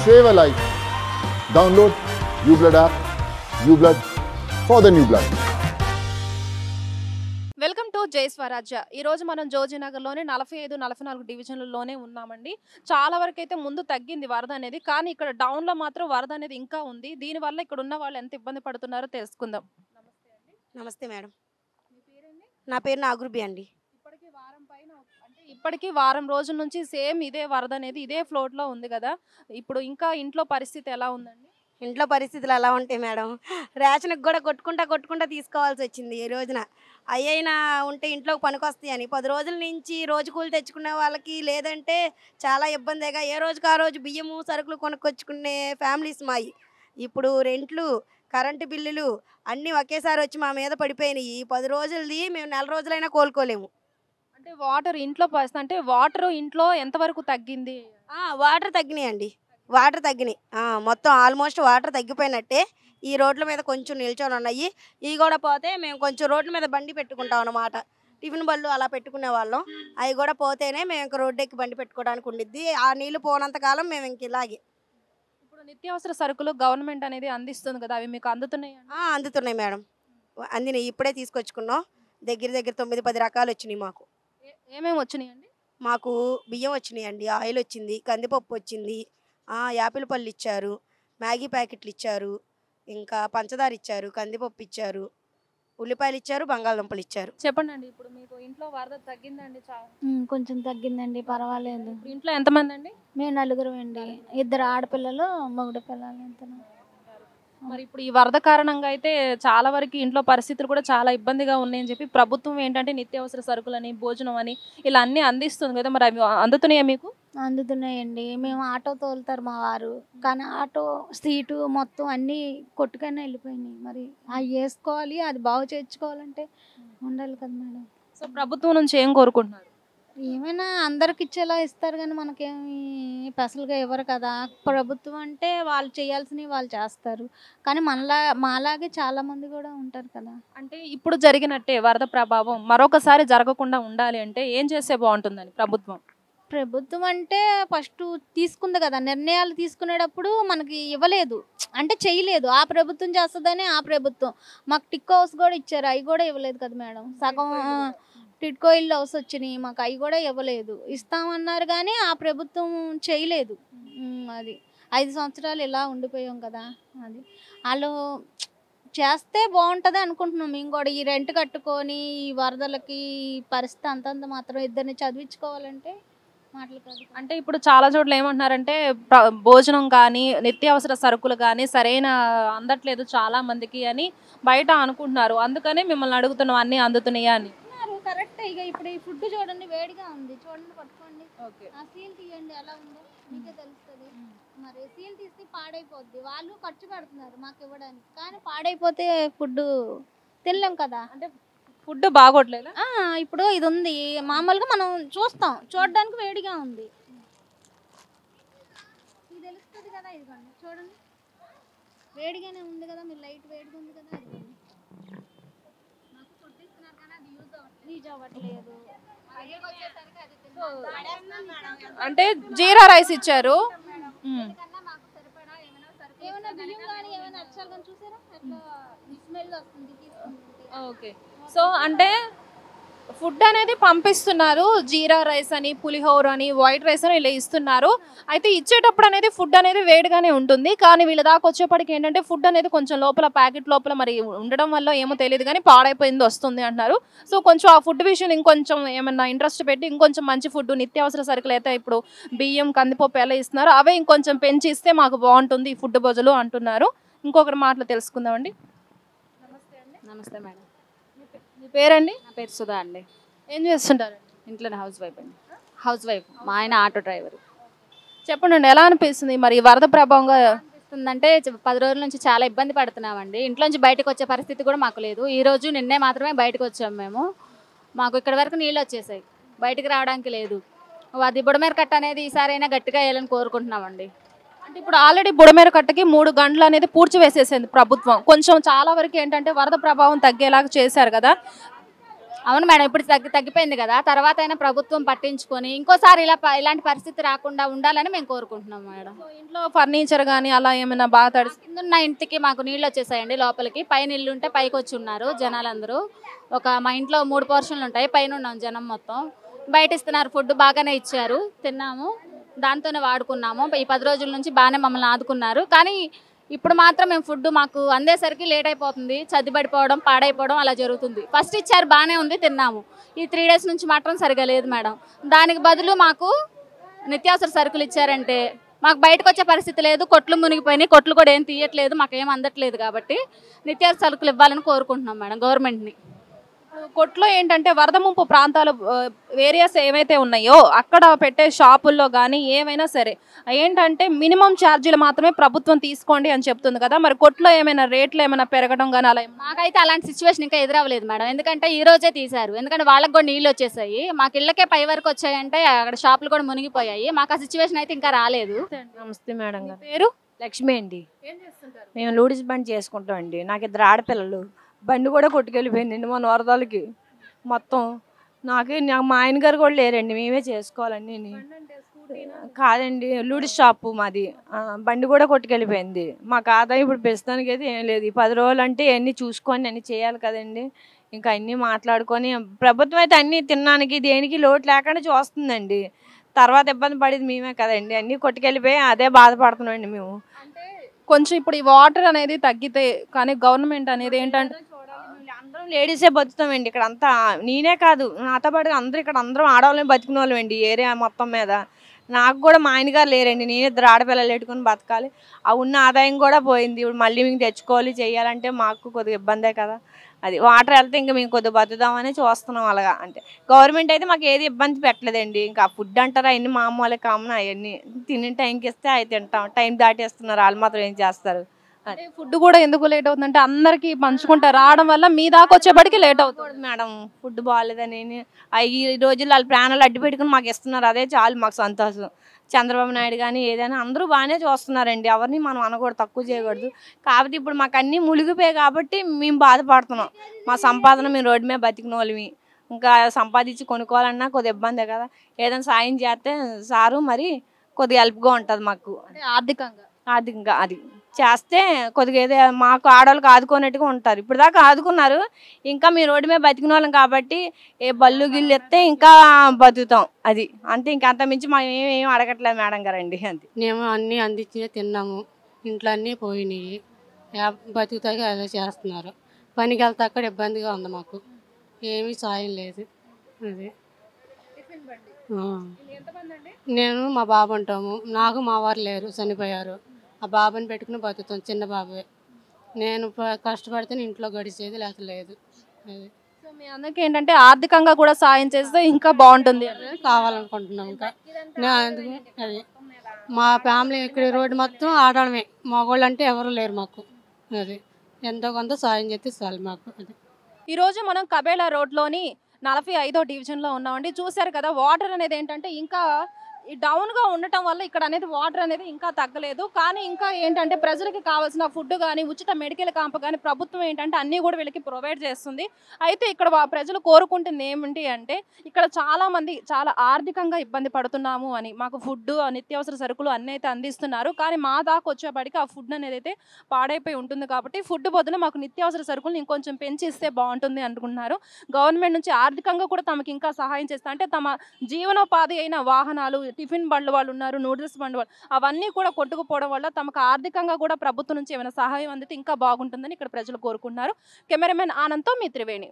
save a life. Download UBlood app. UBlood for the new blood. Welcome to జై స్వరాజ్య. ఈరోజు మనం జోజీనగర్లోని 45-44 డివిజన్లలోనే ఉన్నామండి. చాలా వరకు అయితే ముందు తగ్గింది వరద అనేది, కానీ ఇక్కడ డౌన్లో మాత్రం వరద అనేది ఇంకా ఉంది. దీనివల్ల ఇక్కడ ఉన్న వాళ్ళు ఎంత ఇబ్బంది పడుతున్నారో తెలుసుకుందాం. నమస్తే అండి. నమస్తే మేడం. మీ పేరండి? నా పేరు నాగురుబి అండి. ఇప్పటికీ వారం రోజుల నుంచి సేమ్ ఇదే వరద అనేది ఇదే ఫ్లోట్లో ఉంది కదా. ఇప్పుడు ఇంకా ఇంట్లో పరిస్థితి ఎలా ఉందండి? ఇంట్లో పరిస్థితులు ఎలా ఉంటాయి మేడం, రేషన్కి కూడా కొట్టుకుంటా తీసుకోవాల్సి వచ్చింది ఈ రోజున. అయ్యైనా ఉంటే ఇంట్లోకి పనికొస్తాయి అని 10 రోజుల నుంచి రోజు కూలి తెచ్చుకునే వాళ్ళకి లేదంటే చాలా ఇబ్బందిగా ఏ రోజుకి ఆ రోజు బియ్యము సరుకులు కొనుక్కొచ్చుకునే ఫ్యామిలీస్ మాయి. ఇప్పుడు రెంట్లు, కరెంటు బిల్లులు అన్నీ ఒకేసారి వచ్చి మా మీద పడిపోయినాయి. ఈ 10 రోజులది మేము నెల రోజులైనా కోలుకోలేము. అంటే వాటర్ ఇంట్లో పరిస్థితి అంటే వాటర్ ఇంట్లో ఎంతవరకు తగ్గింది? వాటర్ తగ్గినాయండి, వాటర్ తగ్గినాయి. మొత్తం ఆల్మోస్ట్ వాటర్ తగ్గిపోయినట్టే. ఈ రోడ్ల మీద కొంచెం నిల్చొని ఉన్నాయి. ఇవి కూడా పోతే మేము కొంచెం రోడ్ల మీద బండి పెట్టుకుంటాం అన్నమాట. టిఫిన్ బళ్ళు అలా పెట్టుకునే వాళ్ళం. అవి కూడా పోతేనే మేము ఇంక రోడ్డు ఎక్కి బండి పెట్టుకోవడానికి ఉండిద్ది. ఆ నీళ్ళు పోనంతకాలం మేము ఇంక ఇలాగే. ఇప్పుడు నిత్యావసర సరుకులు గవర్నమెంట్ అనేది అందిస్తుంది కదా, అవి మీకు అందుతున్నాయి? అందుతున్నాయి మేడం, అందినాయి. ఇప్పుడే తీసుకొచ్చుకున్నాం. దగ్గర 9-10 రకాలు వచ్చినాయి మాకు. ఏమేమి వచ్చినాయండి? మాకు బియ్యం వచ్చినాయండి, ఆయిల్ వచ్చింది, కందిపప్పు వచ్చింది, యాపిల్ పళ్ళు ఇచ్చారు, మ్యాగీ ప్యాకెట్లు ఇచ్చారు, ఇంకా పంచదార ఇచ్చారు, కందిపప్పు ఇచ్చారు, ఉల్లిపాయలు ఇచ్చారు, బంగాళదుంపలు ఇచ్చారు. చెప్పండి. ఇప్పుడు మీకు ఇంట్లో వరద తగ్గిందండి? కొంచెం తగ్గిందండి, పర్వాలేదు. ఇంట్లో ఎంతమంది అండి? మేము 4 అండి, 2 ఆడపిల్లలు, మగ పిల్లలు. ఎంత? మరి ఇప్పుడు ఈ వరద కారణంగా అయితే చాలా వరకు ఇంట్లో పరిస్థితులు కూడా చాలా ఇబ్బందిగా ఉన్నాయని చెప్పి ప్రభుత్వం ఏంటంటే నిత్యావసర సరుకులని, భోజనం అని ఇలా అన్నీ అందిస్తుంది కదా, మరి అవి అందుతున్నాయా మీకు? అందుతున్నాయండి. మేము ఆటో తోలుతారు మా వారు, కానీ ఆటో సీటు మొత్తం అన్నీ కొట్టుకైనా వెళ్ళిపోయినాయి. మరి అవి వేసుకోవాలి, అది బాగు చేయించుకోవాలంటే ఉండాలి కదా మేడం. సో ప్రభుత్వం నుంచి ఏం కోరుకుంటున్నారు? ఏమైనా అందరికి ఇచ్చేలా ఇస్తారు, కానీ మనకేమి స్పెషల్గా ఇవ్వరు కదా. ప్రభుత్వం అంటే వాళ్ళు చేయాల్సినవి వాళ్ళు చేస్తారు, కానీ మాలాగే చాలా మంది కూడా ఉంటారు కదా. అంటే ఇప్పుడు జరిగినట్టే వరద ప్రభావం మరొకసారి జరగకుండా ఉండాలి అంటే ఏం చేస్తే బాగుంటుందని ప్రభుత్వం అంటే ఫస్ట్ తీసుకుంది కదా నిర్ణయాలు, తీసుకునేటప్పుడు మనకి ఇవ్వలేదు అంటే చేయలేదు. ఆ ప్రభుత్వం చేస్తుందని ఆ ప్రభుత్వం మాకు టిక్కో హౌస్ కూడా ఇచ్చారు, అవి కూడా ఇవ్వలేదు కదా మేడం. సగం టిట్కో ఇల్లు హౌస్ వచ్చినాయి మాకు, అవి కూడా ఇవ్వలేదు. ఇస్తామన్నారు కానీ ఆ ప్రభుత్వం చేయలేదు. అది 5 సంవత్సరాలు ఇలా ఉండిపోయాం కదా. అది వాళ్ళు చేస్తే బాగుంటుంది అనుకుంటున్నాం మేము కూడా. ఈ రెంట్ కట్టుకొని ఈ వరదలకి పరిస్థితి అంతంత మాత్రం ఇద్దరిని చదివించుకోవాలంటే మాటలు కాదు. అంటే ఇప్పుడు చాలా చోట్ల ఏమంటున్నారంటే భోజనం కానీ నిత్యావసర సరుకులు కానీ సరైన అందట్లేదు చాలా మందికి అని బయట అనుకుంటున్నారు. అందుకనే మిమ్మల్ని అడుగుతున్నాం అన్నీ అందుతున్నాయా అని. కరెక్ట్. ఇక ఇప్పుడు ఈ ఫుడ్ చూడండి, వేడిగా ఉంది, చూడండి, పట్టుకోండి. ఆ సీల్ తీయండి, ఎలా ఉందో మీకే తెలుస్తుంది. మరి సీల్ తీసి పాడైపోద్ది. వాళ్ళు ఖర్చు పెడుతున్నారు మాకు ఇవ్వడానికి, కానీ పాడైపోతే ఫుడ్ తినలేం కదా. అంటే ఫుడ్ బాగోట్లేదా? ఇప్పుడు ఇది ఉంది, మామూలుగా మనం చూస్తాం, చూడడానికి వేడిగా ఉంది, ఇది తెలుస్తుంది కదా. ఇదిగోండి చూడండి, వేడిగానే ఉంది కదా, మీరు లైట్ వేడిగా ఉంది కదా. యూజ్ అవ్వట్లేదు. అంటే జీరా రైస్ ఇచ్చారు. ఏమైనా బియ్యం కానీ ఏమైనా అక్షరాలు కానీ చూసారా అట్లా స్మెల్ వస్తుంది తీసుకుంటే. ఓకే. సో అంటే ఫుడ్ అనేది పంపిస్తున్నారు, జీరా రైస్ అని, పులిహోర అని, వైట్ రైస్ అని ఇలా ఇస్తున్నారు. అయితే ఇచ్చేటప్పుడు అనేది ఫుడ్ అనేది వేడిగానే ఉంటుంది, కానీ వీళ్ళ దాకా వచ్చేప్పటికి ఏంటంటే ఫుడ్ అనేది కొంచెం లోపల ప్యాకెట్ లోపల మరి ఉండడం వల్ల ఏమో తెలియదు కానీ పాడైపోయింది వస్తుంది అంటున్నారు. సో కొంచెం ఆ ఫుడ్ విషయం ఇంకొంచెం ఏమన్నా ఇంట్రెస్ట్ పెట్టి ఇంకొంచెం మంచి ఫుడ్ నిత్యావసర సరుకులు అయితే ఇప్పుడు బియ్యం, కందిపప్పు ఎలా ఇస్తున్నారు అవే ఇంకొంచెం పెంచి ఇస్తే మాకు బాగుంటుంది ఈ ఫుడ్ బదులు అంటున్నారు. ఇంకొకటి మాటలు తెలుసుకుందామండి. నమస్తే అండి. నమస్తే మేడం. మీ పేరండి? నా పేరు సుధా అండి. ఏం చేస్తుంటారండి? ఇంట్లోనే హౌస్ వైఫ్ అండి. House wife. మా ఆయన ఆటో డ్రైవర్. చెప్పండి, ఎలా అనిపిస్తుంది మరి వరద ప్రభావంగా? అనిపిస్తుందంటే 10 రోజుల నుంచి చాలా ఇబ్బంది పడుతున్నామండి. ఇంట్లోంచి బయటకు వచ్చే పరిస్థితి కూడా మాకు లేదు. ఈ రోజు నిన్నే మాత్రమే బయటకు వచ్చాము మేము. మాకు ఇక్కడ వరకు నీళ్ళు వచ్చేసాయి, బయటకు రావడానికి లేదు. అది బుడమేర కట్ట అనేది ఈసారైనా గట్టిగా వేయాలని కోరుకుంటున్నామండి. అంటే ఇప్పుడు ఆల్రెడీ బుడమేర కట్టకి 3 గంటలు అనేది పూడ్చి వేసేసింది ప్రభుత్వం. కొంచెం చాలా వరకు ఏంటంటే వరద ప్రభావం తగ్గేలాగా చేశారు కదా. అవును మేడం, ఇప్పుడు తగ్గిపోయింది కదా, తర్వాత అయినా ప్రభుత్వం పట్టించుకొని ఇంకోసారి ఇలాంటి పరిస్థితి రాకుండా ఉండాలని మేము కోరుకుంటున్నాం మేడం. సో ఇంట్లో ఫర్నిచర్ కానీ అలా ఏమైనా బాగా తడిసి కిందున్న ఇంటికి మాకు నీళ్ళు వచ్చేసాయండి లోపలికి. పైన ఇల్లు ఉంటే పైకి వచ్చి ఉన్నారు జనాలందరూ. మా ఇంట్లో 3 పోర్షన్లు ఉంటాయి, పైన ఉన్నాం జనం మొత్తం. బయట ఇస్తున్నారు ఫుడ్, బాగానే ఇచ్చారు, తిన్నాము, దాంతోనే వాడుకున్నాము. ఈ 10 రోజుల నుంచి బాగానే మమ్మల్ని ఆదుకున్నారు. కానీ ఇప్పుడు మాత్రం మేము ఫుడ్ మాకు అందేసరికి లేట్ అయిపోతుంది, చదిబడిపోవడం, పాడైపోవడం అలా జరుగుతుంది. ఫస్ట్ ఇచ్చారు బాగానే ఉంది, తిన్నాము. ఈ 3 డేస్ నుంచి మాత్రం సరిగా లేదు మేడం. దానికి బదులు మాకు నిత్యావసర సరుకులు ఇచ్చారంటే మాకు బయటకు వచ్చే పరిస్థితి లేదు. కొట్లు మునిగిపోయినాయి, కొట్లు కూడా ఏం తీయట్లేదు, మాకేం అందట్లేదు. కాబట్టి నిత్యావసర సరుకులు ఇవ్వాలని కోరుకుంటున్నాం మేడం గవర్నమెంట్ని. కొట్లో ఏంటంటే వరద ముంపు ప్రాంతాలు ఏరియాస్ ఏవైతే ఉన్నాయో అక్కడ పెట్టే షాపుల్లో కానీ ఏవైనా సరే ఏంటంటే మినిమం ఛార్జీలు మాత్రమే ప్రభుత్వం తీసుకోండి అని చెప్తుంది కదా. మరి కొట్లో ఏమైనా రేట్లు ఏమైనా పెరగడం కానీ అలా మాకైతే అలాంటి సిచ్యువేషన్ ఇంకా ఎదురవ్వలేదు మేడం. ఎందుకంటే ఈ రోజే తీశారు, ఎందుకంటే వాళ్ళకి కూడా నీళ్ళు వచ్చేసాయి. మాకు ఇళ్ళకే పై వరకు వచ్చాయంటే అక్కడ షాపులు కూడా మునిగిపోయాయి. మాకు ఆ సిచ్యువేషన్ అయితే ఇంకా రాలేదు. నమస్తే మేడం గారు. పేరు లక్ష్మి అండి. ఏం చేస్తుంటారు? మేము లూడిస్ బండి చేసుకుంటాం అండి. నాకు 2 ఆడపిల్లలు. బండి కూడా కొట్టుకెళ్ళిపోయిందండి మన వరదలకి మొత్తం. మా ఆయన గారు కూడా లేరండి, మేమే చేసుకోవాలండి. కాదండి, లూడిస్ షాపు మాది. బండి కూడా కొట్టుకెళ్ళిపోయింది. మాకు ఆదాయం ఇప్పుడు ప్రస్తుతానికి అయితే ఏం లేదు. ఈ 10 రోజులు అంటే అన్నీ చూసుకొని అన్నీ చేయాలి కదండి. ఇంకా అన్నీ మాట్లాడుకొని ప్రభుత్వం అయితే అన్నీ తినడానికి దేనికి లోటు లేకుండా చూస్తుందండి. తర్వాత ఇబ్బంది పడేది మేమే కదండి. అన్నీ కొట్టుకెళ్ళిపోయి అదే బాధపడుతున్నామండి మేము. కొంచెం ఇప్పుడు ఈ వాటర్ అనేది తగ్గితే కానీ గవర్నమెంట్ అనేది ఏంటంటే అందరం లేడీసే బతుకుతామండి ఇక్కడ అంతా. నేనే కాదు, నాతో పాటు అందరం ఆడవాళ్ళని బతుకునే వాళ్ళమండి ఏరియా మొత్తం మీద. నాకు కూడా మా ఆయన గారు లేరండి, నేను 2 ఆడపిల్లలు పెట్టుకుని బతకాలి. ఆ ఉన్న ఆదాయం కూడా పోయింది. ఇప్పుడు మళ్ళీ మేము తెచ్చుకోవాలి చేయాలంటే మాకు కొద్దిగా ఇబ్బందే కదా. అది వాటర్ వెళ్తే ఇంకా మేము కొద్దిగా బతుకుదామని చూస్తున్నాం. అలాగా అంటే గవర్నమెంట్ అయితే మాకు ఏది ఇబ్బంది పెట్టలేదండి. ఇంకా ఫుడ్ అంటారా అవన్నీ మామూలు కామన్, అవన్నీ తినే టైంకి ఇస్తే అవి తింటాం. టైం దాటేస్తున్నారు, వాళ్ళు మాత్రం ఏం చేస్తారు. ఫుడ్ కూడా ఎందుకు లేట్ అవుతుందంటే అందరికి పంచుకుంటారు రావడం వల్ల మీ దాకా వచ్చేప్పటికి లేట్ అవుతుంది మేడం. ఫుడ్ బాగాలేదని ఈ రోజుల్లో వాళ్ళ ప్రాణాలు అడ్డు పెట్టుకుని మాకు ఇస్తున్నారు, అదే చాలు మాకు సంతోషం. చంద్రబాబు నాయుడు కానీ ఏదైనా అందరూ బాగానే చూస్తున్నారండి, ఎవరిని మనం అనకూడదు, తక్కువ చేయకూడదు. కాబట్టి ఇప్పుడు మాకు అన్నీ మునిగిపోయాయి కాబట్టి మేము బాధపడుతున్నాం. మా సంపాదన మేము రోడ్డు మీద బతికిన వాళ్ళమి. ఇంకా సంపాదించి కొనుక్కోవాలన్నా కొద్దిగా ఇబ్బందే కదా. ఏదైనా సాయం చేస్తే సారు మరి కొద్దిగా హెల్ప్గా ఉంటుంది మాకు ఆర్థికంగా. అది చేస్తే కొద్దిగా ఏదో మాకు ఆడవాళ్ళకి ఆదుకున్నట్టుగా ఉంటారు. ఇప్పుడు దాకా ఆదుకున్నారు, ఇంకా మీ రోడ్డు మీద బతికిన వాళ్ళం కాబట్టి ఏ బళ్ళు గిల్లు ఎత్తే ఇంకా బతుకుతాం. అది అంతే, ఇంకా అంత మించి మేము ఏం అడగట్లేదు మేడం గారండి. అంతే, మేము అన్నీ అందించి తిన్నాము, ఇంట్లో అన్నీ పోయినాయి, బతుకుతాగా అదే చేస్తున్నారు. పనికి వెళ్తే అక్కడ ఇబ్బందిగా ఉంది, మాకు ఏమీ సాయం లేదు. అది నేను మా బాబు ఉంటాము, నాకు మా వారు లేరు, చనిపోయారు. ఆ బాబుని పెట్టుకుని బతుకుతాం, చిన్న బాబే. నేను కష్టపడితే ఇంట్లో గడిచేది లేదు. సో మీ అందరికీ ఏంటంటే ఆర్థికంగా కూడా సాయం చేస్తే ఇంకా బాగుంటుంది కావాలనుకుంటున్నాం. ఇంకా అది మా ఫ్యామిలీ ఇక్కడ రోడ్డు మొత్తం ఆడడమే, మగవాళ్ళు అంటే ఎవరు లేరు మాకు. అది ఎంతో కొంత సాయం చేస్తే చాలు మాకు. అది ఈరోజు మనం కబేళా రోడ్లోని 45వ డివిజన్లో ఉన్నామండి. చూశారు కదా, వాటర్ అనేది ఏంటంటే ఇంకా ఈ డౌన్గా ఉండటం వల్ల ఇక్కడ అనేది వాటర్ అనేది ఇంకా తగ్గలేదు. కానీ ఇంకా ఏంటంటే ప్రజలకి కావాల్సిన ఫుడ్ కానీ ఉచిత మెడికల్ క్యాంప్ కానీ ప్రభుత్వం ఏంటంటే అన్నీ కూడా వీళ్ళకి ప్రొవైడ్ చేస్తుంది. అయితే ఇక్కడ ప్రజలు కోరుకుంటుంది ఏమిటి అంటే ఇక్కడ చాలామంది చాలా ఆర్థికంగా ఇబ్బంది పడుతున్నాము అని, మాకు ఫుడ్ నిత్యావసర సరుకులు అన్నీ అయితే అందిస్తున్నారు. కానీ మా దాకా వచ్చేప్పటికి ఆ ఫుడ్ అనేది అయితే పాడైపోయి ఉంటుంది. కాబట్టి ఫుడ్ బదులు మాకు నిత్యావసర సరుకులు ఇంకొంచెం పెంచి ఇస్తే బాగుంటుంది అనుకుంటున్నారు. గవర్నమెంట్ నుంచి ఆర్థికంగా కూడా తమకు ఇంకా సహాయం చేస్తా అంటే తమ జీవనోపాధి అయిన వాహనాలు, టిఫిన్ బండ్లు వాళ్ళు ఉన్నారు, నూడిల్స్ బండ్లు వాళ్ళు, అవన్నీ కూడా కొట్టుకుపోవడం వల్ల తమకు ఆర్థికంగా కూడా ప్రభుత్వం నుంచి ఏమైనా సహాయం అందితే ఇంకా బాగుంటుందని ఇక్కడ ప్రజలు కోరుకుంటున్నారు. కెమెరామెన్ ఆనంద్తో మీ త్రివేణి.